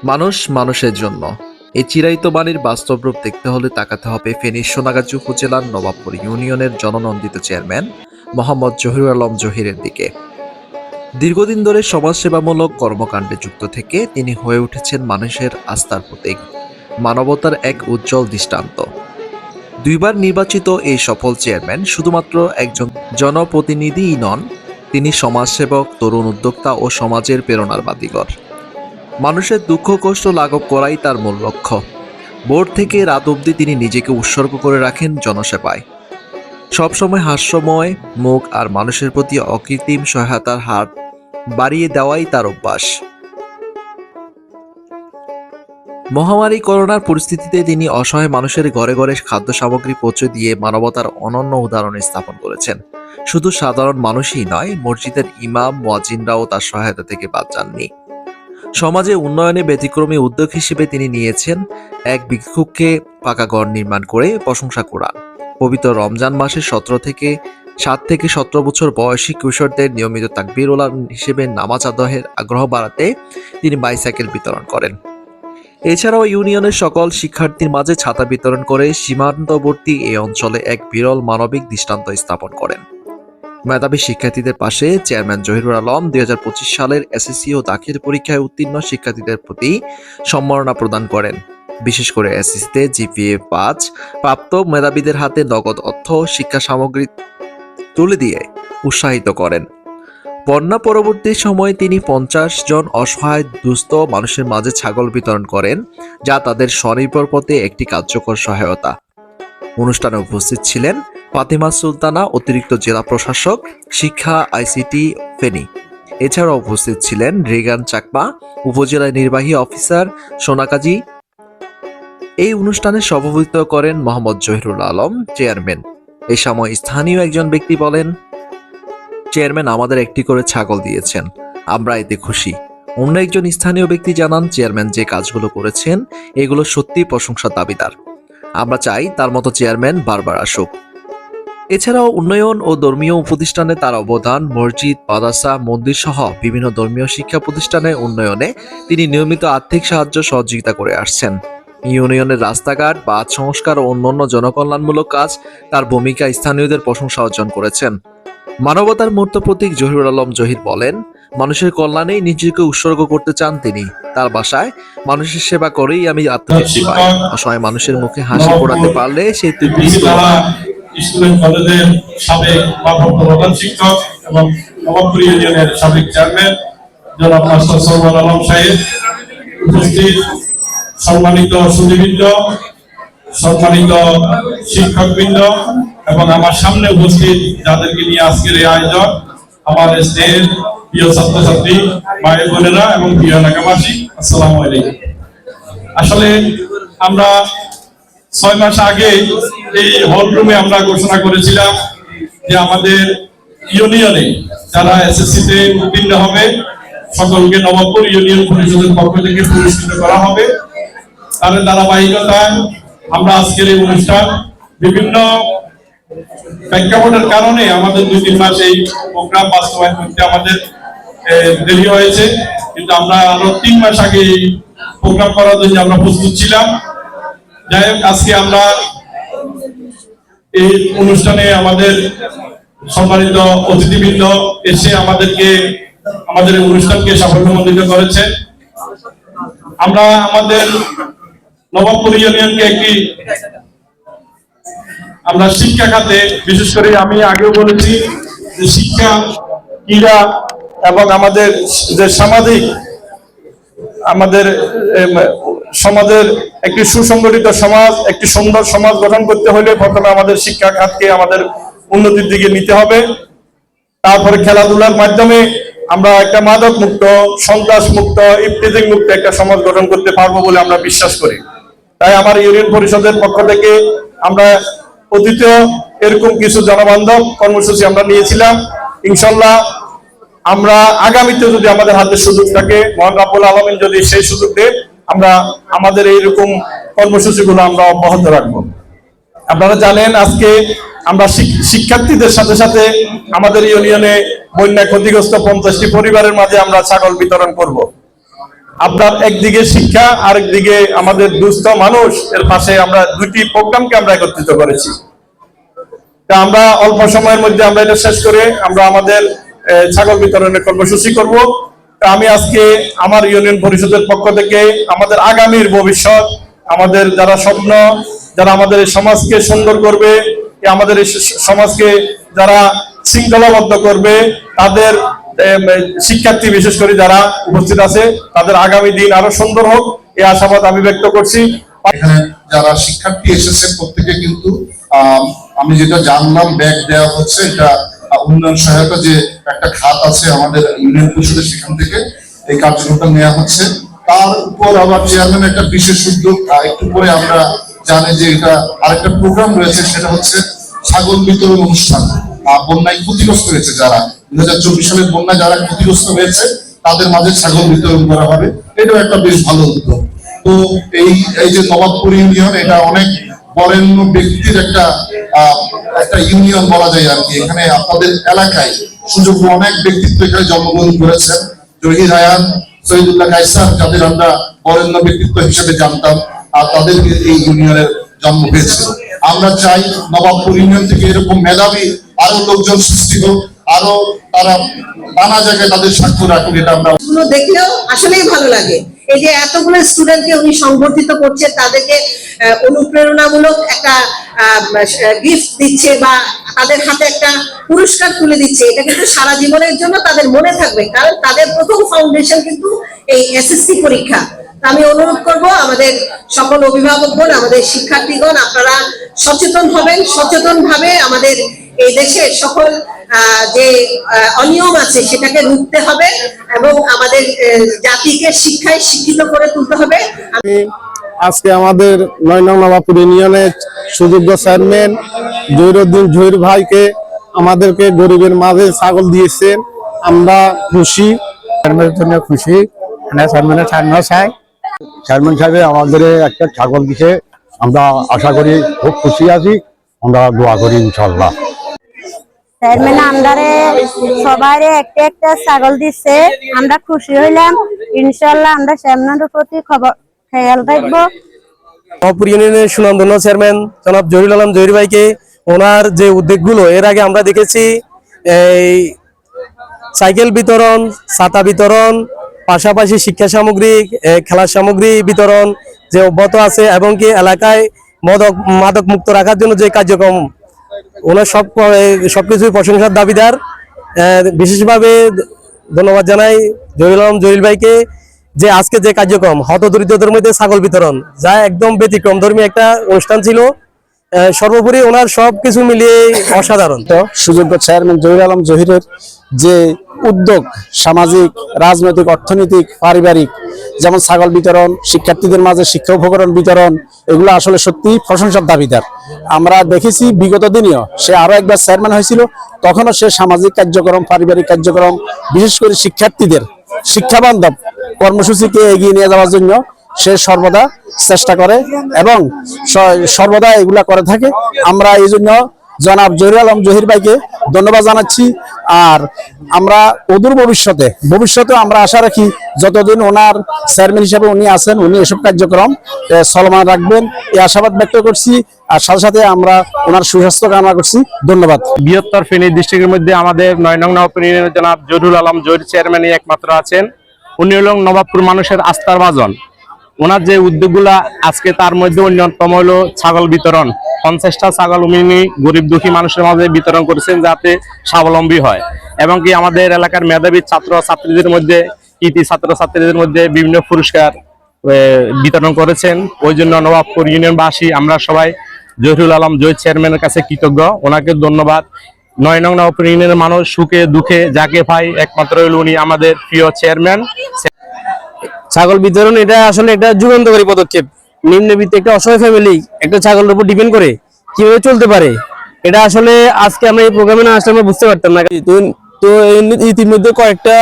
মানুষ মানুষের জন্য এই চিরায়ত বাণীর বাস্তব রূপ দেখতে হলে তাকাতে হবে ফেনীর সোনাগাজী উপজেলার নবাবপুর ইউনিয়নের জননন্দিত চেয়ারম্যান মোহাম্মদ জহিরুল আলম জহিরের দিকে। দীর্ঘদিন ধরে সমাজসেবামূলক কর্মকাণ্ডে যুক্ত থেকে তিনি হয়ে উঠেছেন মানুষের আস্থার প্রতীক, মানবতার এক উজ্জ্বল দৃষ্টান্ত। দুইবার নির্বাচিত এই সফল চেয়ারম্যান শুধুমাত্র একজন জনপ্রতিনিধিই নন, তিনি সমাজসেবক, তরুণ উদ্যোক্তা ও সমাজের প্রেরণার বাতিঘর। মানুষের দুঃখ কষ্ট লাঘব করাই তার মূল লক্ষ্য। ভোর থেকে রাত অবধি তিনি নিজেকে উৎসর্গ করে রাখেন জনসেবায়। সবসময় হাস্যময় মুখ আর মানুষের প্রতি অকৃত্রিম সহায়তার হাত বাড়িয়ে দেওয়াই তার অভ্যাস। মহামারী করোনার পরিস্থিতিতে তিনি অসহায় মানুষের ঘরে ঘরে খাদ্য সামগ্রী পৌঁছে দিয়ে মানবতার অনন্য উদাহরণ স্থাপন করেছেন। শুধু সাধারণ মানুষই নয়, মসজিদের ইমাম মুয়াজ্জিনরাও তার সহায়তা থেকে বাদ যাননি। সমাজে উন্নয়নে ব্যতিক্রমী উদ্যোগ হিসেবে তিনি নিয়েছেন এক ভিক্ষুককে পাকা ঘর নির্মাণ করে প্রশংসা কুরআন। পবিত্র রমজান মাসে 7 থেকে 17 বছর বয়সী কিশোরদের নিয়মিত তাকবীরুল্লাহ হিসেবে নামাজ আদায়ের আগ্রহ বাড়াতে তিনি বাইসাইকেল বিতরণ করেন। এছাড়াও ইউনিয়নের সকল শিক্ষার্থীর মাঝে ছাতা বিতরণ করে সীমান্তবর্তী এই অঞ্চলে এক বিরল মানবিক দৃষ্টান্ত স্থাপন করেন। মেধাবী শিক্ষার্থীদের পাশে চেয়ারম্যান জহিরুল আলম 2025 সালের এসএসসি ও দাখিল পরীক্ষায় উত্তীর্ণ শিক্ষার্থীদের প্রতি সম্মাননা প্রদান করেন। বিশেষ করে এসএসসিতে জিপিএ 5 প্রাপ্ত মেধাবীদের হাতে নগদ অর্থ, শিক্ষা সামগ্রী তুলে দিয়ে উৎসাহিত করেন। বন্যা পরবর্তী সময়ে তিনি 50 জন অসহায় দুস্থ মানুষের মাঝে ছাগল বিতরণ করেন, যা তাদের স্বনির্ভর পথে একটি কার্যকর সহায়তা। অনুষ্ঠানে উপস্থিত ছিলেন ফাতিমা সুলতানা, অতিরিক্ত জেলা প্রশাসক, শিক্ষা আইসিটি ফেনী। এছাড়াও উপস্থিত ছিলেন রেগান চাকমা, উপজেলা নির্বাহী অফিসার সোনাগাজী। এই অনুষ্ঠানে সভাপতিত্ব করেন মোহাম্মদ জহিরুল আলম চেয়ারম্যান। এ সময় স্থানীয় একজন ব্যক্তি বলেন, চেয়ারম্যান আমাদের একটি করে ছাগল দিয়েছেন, আমরা এতে খুশি। অন্য একজন স্থানীয় ব্যক্তি জানান, চেয়ারম্যান যে কাজগুলো করেছেন এগুলো সত্যি প্রশংসার দাবিদার। আমরা চাই তার মতো চেয়ারম্যান বারবার আসুক। এছাড়াও উন্নয়ন ও ধর্মীয় প্রতিষ্ঠানে তার অবদান, মসজিদ, মাদ্রাসা, মন্দির সহ বিভিন্ন ধর্মীয় শিক্ষা প্রতিষ্ঠানের উন্নয়নে তিনি নিয়মিত আর্থিক সাহায্য সহযোগিতা করে আসছেন। ইউনিয়নের রাস্তাঘাট, বাঁধ সংস্কার ও অন্যান্য জনকল্যাণমূলক কাজ তার ভূমিকা স্থানীয়দের প্রশংসা অর্জন করেছেন। মানবতার মূর্ত প্রতীক জহিরুল আলম জহির বলেন, মানুষের কল্যাণেই নিজেকে উৎসর্গ করতে চান তিনি। তার বাসায় মানুষের সেবা করেই আমি আত্মতৃপ্তি পাই। অসহায় মানুষের মুখে হাসি ফোটাতে পারলে সেই তৃপ্তি স্কুল কলেজের সাবেক ভারপ্রাপ্ত প্রধান শিক্ষক এবং নবাবপুর ইউনিয়নের সাবেক চেয়ারম্যান জনাব মাস্টার সরওয়ার আলম সাহেব, উপস্থিত সম্মানিত সুধীবৃন্দ, সম্মানিত শিক্ষকবৃন্দ এবং আমার সামনে উপস্থিত যাদেরকে নিয়ে আজকের এই আয়োজন, আমার স্নেহের প্রিয় ছাত্রছাত্রী, মায়ের বোনেরা এবং প্রিয় এলাকাবাসী, আসসালামু আলাইকুম। আসলে আমরা 6 মাস আগে এই হল রুমে আমরা ঘোষণা করেছিলাম যে আমাদের ইউনিয়নে যারা এসএসসিতে উত্তীর্ণ হবে সকলকে নবাবপুর ইউনিয়ন পরিষদের পক্ষ থেকে পুরস্কৃত করা হবে। তার ধারাবাহিকতায় আমরা আজকের এই অনুষ্ঠান বিভিন্ন প্রেক্ষাপটের কারণে আমাদের 2-3 মাস এই প্রোগ্রাম বাস্তবায়ন করতে আমাদের দেরি হয়েছে, কিন্তু আমরা আরো 3 মাস আগে এই প্রোগ্রাম করার জন্য আমরা প্রস্তুত ছিলাম। যাই হোক, আজকে আমরা এই অনুষ্ঠানে আমাদের সম্মানিত অতিথিবৃন্দ এসে আমাদের অনুষ্ঠানকে সাফল্যমণ্ডিত করেছে। আমরা আমাদের নবাবপুর ইউনিয়নকে আমরা শিক্ষা খাতে, বিশেষ করে আমি আগেও বলেছি যে শিক্ষা, ক্রীড়া এবং আমাদের যে সামাজিক, আমাদের সমাজের একটি সুসংগঠিত সমাজ, একটি সুন্দর সমাজ গঠন করতে হলে প্রথমে আমাদের শিক্ষা খাতকে আমাদের উন্নতির দিকে নিতে হবে। তারপরে খেলাধুলার মাধ্যমে আমরা একটা মাদক মুক্ত, সন্ত্রাস মুক্ত, ইফতিজিং মুক্ত একটা সমাজ গঠন করতে পারবো বলে আমরা বিশ্বাস করি। তাই আমার ইউনিয়ন পরিষদের পক্ষ থেকে আমরা অতীতে এরকম কিছু জনবান্ধব কর্মসূচি আমরা নিয়েছিলাম। ইনশাল্লাহ আমরা আগামীতে যদি আমাদের হাতে সুযোগ থাকে, মহান রাব্বুল আলামিন যদি সেই সুযোগ দেয়, আমরা আমাদের এইরকম কর্মসূচিগুলো আমরা অব্যাহত রাখবো। আপনারা জানেন আজকে আমরা শিক্ষার্থীদের সাথে সাথে আমাদের ইউনিয়নে বন্যা ক্ষতিগ্রস্ত 50টি পরিবারের মাঝে আমরা ছাগল বিতরণ করব। আপনার একদিকে শিক্ষা, আরেকদিকে আমাদের দুস্থ মানুষ এর পাশে আমরা দুইটি প্রোগ্রামকে আমরা একত্রিত করেছি। তা আমরা অল্প সময়ের মধ্যে আমরা এটা শেষ করে আমরা আমাদের ছাগল বিতরণের কর্মসূচি করব। তা আমি আজকে আমার ইউনিয়ন পরিষদের পক্ষ থেকে আমাদের আগামীর ভবিষ্যৎ, আমাদের যারা স্বপ্ন, যারা আমাদের এই সমাজকে সুন্দর করবে, আমাদের এই সমাজকে যারা শৃঙ্খলাবদ্ধ করবে, তাদের শিক্ষার্থী বিশেষ করে যারা উপস্থিত আছে, তাদের আগামী দিন আরো সুন্দর হোক এই আশাবাদ আমি ব্যক্ত করছি। এখানে যারা শিক্ষার্থী এসেছে প্রত্যেকে কিন্তু আমি যেটা জানলাম ব্যাগ দেওয়া হচ্ছে, এটা উন্নয়ন সহায়তা যে একটা খাত আছে আমাদের ইউনিয়ন পরিষদের, সেখান থেকে এই কার্যক্রমটা নেওয়া হচ্ছে। তার উপর আবার চেয়ারম্যান একটা বিশেষ উদ্যোগ, একটু পরে আমরা জানি যে এটা আরেকটা প্রোগ্রাম রয়েছে, সেটা হচ্ছে ছাগল বিতরণ অনুষ্ঠান। বন্যায় ক্ষতিগ্রস্ত হয়েছে যারা 2024 সালের বন্যায় যারা ক্ষতিগ্রস্ত হয়েছে তাদের মাঝে ছাগল বিতরণ করা হবে, এটাও একটা বেশ ভালো উদ্যোগ। তো এই যে নবাবপুর ইউনিয়ন, এটা অনেক বরেণ্য ব্যক্তির একটা ইউনিয়ন বলা যায় আর কি। এখানে আপনাদের এলাকায় সুযোগ্য অনেক ব্যক্তিত্ব এখানে জন্মগ্রহণ করেছেন, জহির রায়ান, শহীদুল্লাহ কায়সার, যাদের আমরা বরেণ্য ব্যক্তিত্ব হিসেবে জানতাম, আর তাদের এই ইউনিয়নের জন্ম হয়েছে। আমরা চাই নবাবপুর ইউনিয়ন থেকে এরকম মেধাবী আরো লোকজন সৃষ্টি হোক, আরো তারা নানা জায়গায় তাদের স্বাক্ষর রাখুক। এটা আমরা দেখলেও আসলেই ভালো লাগে। এই যে এতগুলো স্টুডেন্টকে উনি সংগঠিত করছে, তাদেরকে অনুপ্রেরণামূলক একটা গিফট দিচ্ছে বা তাদের হাতে একটা পুরস্কার তুলে দিচ্ছে, এটা কিন্তু সারা জীবনের জন্য তাদের মনে থাকবে, কারণ তাদের প্রথম ফাউন্ডেশন কিন্তু এই এসএসসি পরীক্ষা। আমি অনুরোধ করব আমাদের সকল অভিভাবকগণ, আমাদের শিক্ষার্থীগণ, আপনারা সচেতন হবেন, সচেতন ভাবে আমাদের এই দেশের সকল যে অনিয়ম আছে সেটাকে রুখতে হবে এবং আমাদের জাতিকে শিক্ষায় শিক্ষিত করে তুলতে হবে। আজকে আমাদের 9 নং নবাবপুর ইউনিয়নের সুযোগ্য চেয়ারম্যান জহিরুদ্দিন জহির ভাইকে আমাদেরকে গরিবের মাঝে ছাগল দিয়েছেন, আমরা খুশি, চেয়ারম্যানের জন্য খুশি। চেয়ারম্যানের ছাড়না চাই, চেয়ারম্যান সাহেব আমাদের একটা ছাগল দিছে, আমরা আশা করি খুব খুশি আছি, আমরা দোয়া করি ইনশাল্লাহ। চেয়ারম্যান আমরারে সবাই একটা একটা ছাগল দিচ্ছে, আমরা খুশি হইলাম। ইনশাল্লাহ আমরা চেয়ারম্যানের প্রতি খেয়াল রাখবো। নবাবপুর ইউনিয়নের সুনামধন্য চেয়ারম্যান জনাব জহিরুল আলম জহির ভাইকে ওনার যে উদ্যোগগুলো এর আগে আমরা দেখেছি, এই সাইকেল বিতরণ, ছাতা বিতরণ, পাশাপাশি শিক্ষা সামগ্রী, খেলার সামগ্রী বিতরণ যে অব্যাহত আছে, এবং কি এলাকায় মাদক মুক্ত রাখার জন্য যে কার্যক্রম, ওনার সবকিছুই প্রশংসার দাবিদার। বিশেষভাবে ধন্যবাদ জানাই জহিরুল আলম জহির ভাইকে যে আজকে যে কার্যক্রম হতদরিদ্রদের মধ্যে ছাগল বিতরণ, যা একদম ব্যতিক্রম ধর্মী একটা অনুষ্ঠান ছিল। সর্বোপরি ওনার সবকিছু মিলিয়ে অসাধারণ। সুযোগ্য চেয়ারম্যান জহির আলম জহিরের যে উদ্যোগ, সামাজিক, রাজনৈতিক, অর্থনৈতিক, পারিবারিক, যেমন ছাগল বিতরণ, শিক্ষার্থীদের মাঝে শিক্ষা উপকরণ বিতরণ, এগুলো আসলে সত্যি প্রশংসার দাবিদার। আমরা দেখেছি বিগত দিনেও সে আরো একবার চেয়ারম্যান হয়েছিল, তখনও সে সামাজিক কার্যক্রম, পারিবারিক কার্যক্রম, বিশেষ করে শিক্ষার্থীদের শিক্ষা বান্ধব কর্মসূচিকে এগিয়ে নিয়ে যাওয়ার জন্য সে সর্বদা চেষ্টা করে এবং সর্বদা এগুলা করে থাকে। আমরা এই জন্য জনাব জহিরুল আলম জহির ভাইকে ধন্যবাদ জানাচ্ছি। আর আমরা অদূর ভবিষ্যতে আমরা আশা রাখি যতদিন ওনার চেয়ারম্যান হিসেবে উনি আছেন, উনি এসব কার্যক্রম চলমান রাখবেন, এই আশাবাদ ব্যক্ত করছি। আর সাথে সাথে আমরা ওনার সুস্বাস্থ্য কামনা করছি। ধন্যবাদ। বৃহত্তর ফেনী ডিস্ট্রিক্টের মধ্যে আমাদের 9 নং নবাবপুর ইউনিয়নের জনাব জহিরুল আলম জহির চেয়ারম্যানই একমাত্র আছেন। উনি হলেন নবাবপুর মানুষের আস্থার ভাজন। ওনার যে উদ্যোগগুলা আজকে, তার মধ্যে অন্যতম হলো ছাগল বিতরণ। 50টা ছাগল উনি গরিব দুঃখী মানুষের মাঝে বিতরণ করেছেন, যাতে স্বাবলম্বী হয়, এবং কি আমাদের এলাকার মেধাবী ছাত্র ছাত্রীদের মধ্যে, কৃতি ছাত্র ছাত্রীদের মধ্যে বিভিন্ন পুরস্কার বিতরণ করেছেন। ওই জন্য নবাবপুর ইউনিয়নবাসী আমরা সবাই জহিরুল আলম জহির চেয়ারম্যানের কাছে কৃতজ্ঞ, ওনাকে ধন্যবাদ। 9 নং নবাবপুর ইউনিয়নের মানুষ সুখে দুঃখে যাকে পাই একমাত্র হলো উনি আমাদের প্রিয় চেয়ারম্যান। ছাগল বিতরণ এটা আসলে একটা যুগান্তকারী পদক্ষেপ। নিম্নবিত্ত একটা অসহায় ফ্যামিলি একটা ছাগলের উপর ডিপেন্ড করে কিভাবে চলতে পারে, এটা আসলে আজকে আমরা এই প্রোগ্রামে না আসলে আমরা বুঝতে পারতাম না। তো ইতিমধ্যে কয়েকটা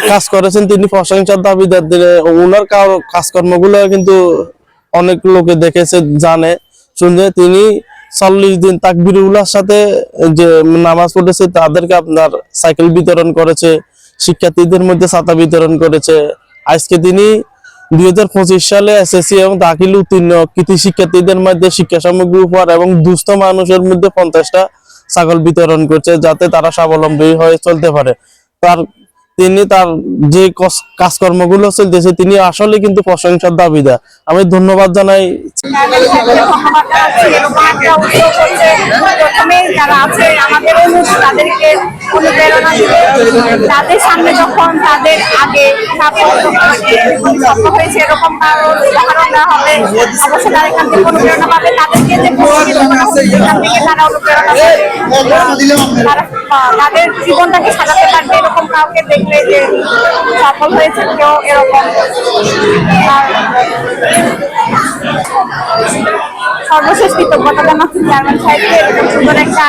কাজ করেছেন তিনি, প্রশংসার দাবিদার। ওনার কাজকর্মগুলো কিন্তু অনেক লোকে দেখেছে, জানে, শুনছে। তিনি 40 দিন তাকবীরুল্লাহর সাথে যে নামাজ পড়েছে, তাদেরকে আপনার সাইকেল বিতরণ করেছে, শিক্ষার্থীদের মধ্যে ছাতা বিতরণ করেছে। আজকে তিনি 2025 সালে এসএসসি এবং দাখিল উত্তীর্ণ কৃতি শিক্ষার্থীদের মধ্যে শিক্ষা সামগ্রী উপহার এবং দুস্থ মানুষের মধ্যে 50টা ছাগল বিতরণ করছে, যাতে তারা স্বাবলম্বী হয়ে চলতে পারে। তিনি তার যে কাজকর্মগুলো চলতেছে তিনি আসলে কিন্তু প্রশংসার দাবিদার। আমি ধন্যবাদ জানাই। যারা আছে আমাদের তাদেরকে অনুপ্রেরণা দিবে, তাদের সামনে যখন তাদের আগে সফল হয়েছে এরকম কারো উদাহরণ দেওয়া হবে, অবশ্যই তারা এখান থেকে অনুপ্রেরণা পাবে। তাদেরকে যে এখান থেকে তারা অনুপ্রেরণা পাবে, তাদের জীবনটাকে সাজাতে পারবে এরকম কাউকে দেখলে যে সফল হয়েছে কেউ এরকম। আর সর্বশেষ কৃতজ্ঞতা জানাচ্ছি চেয়ারম্যান সাহেবকে এরকম সুন্দর একটা